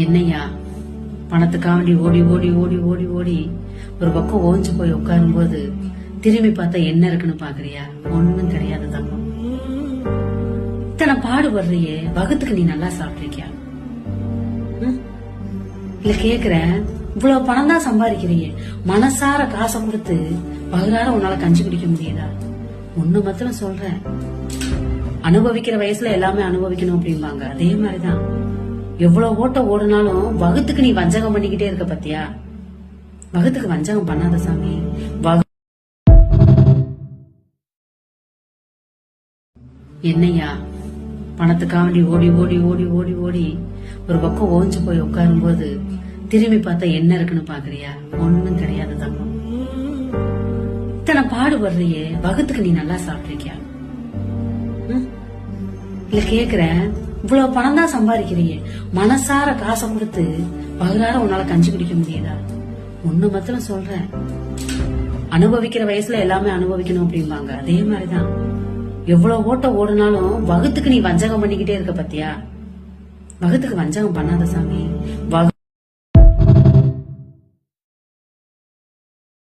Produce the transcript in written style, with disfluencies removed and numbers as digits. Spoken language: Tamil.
என்னையா பணத்துக்காண்டி ஓடி ஓடி ஓடி ஓடி ஓடி ஒரு பக்கம் ஓஞ்சு போய் உட்காரும் போது திரும்பி பார்த்தா என்ன இருக்குன்னு பாக்குறியா? ஒண்ணும் கிடையாது தங்கம். இத்தனை பாடுபடுறியே, வகுத்துக்கு நீ நல்லா சாப்பிட்டிருக்கியா? இல்ல கேக்குறேன், இவ்வளவு பணம் தான் சம்பாதிக்கிறியே, மனசார காசை கொடுத்து பகுதார உன்னால கஞ்சி குடிக்க முடியுதா? ஒண்ணு மாத்திரம் சொல்றேன், அனுபவிக்கிற வயசுல எல்லாமே அனுபவிக்கணும் அப்படிம்பாங்க. அதே மாதிரிதான் எவ்வளவு ஓட்ட ஓடுனாலும் வகுத்துக்கு நீ வஞ்சகம் பண்ணிக்கிட்டே இருக்க பத்தியா? வகுத்துக்கு வஞ்சகம் பண்ணாத சாமி. என்னையா பணத்துக்காண்டி ஓடி ஓடி ஓடி ஓடி ஓடி ஒரு பக்கம் ஓஞ்சு போய் உட்காரும் போது திரும்பி பார்த்தா என்ன இருக்குன்னு பாக்குறியா? ஒண்ணும் கிடையாது தங்கம். இத்தனை பாடுபடுறியே, வகுத்துக்கு நீ நல்லா சாப்பிட்டிருக்கியா? இல்ல கேக்குறேன், இவ்வளவு பணம் தான் சம்பாதிக்கிறியே, மனசார காசை கொடுத்து பகுதார உன்னால கஞ்சி குடிக்க முடியுதா? ஒண்ணு மாத்திரம் சொல்றேன், அனுபவிக்கிற வயசுல எல்லாமே அனுபவிக்கணும் அப்படிம்பாங்க. அதே மாதிரிதான் எவ்வளவு ஓட்ட ஓடுனாலும் வகுத்துக்கு நீ வஞ்சகம் பண்ணிக்கிட்டே இருக்க பத்தியா? வகுத்துக்கு வஞ்சகம் பண்ணாத சாமி.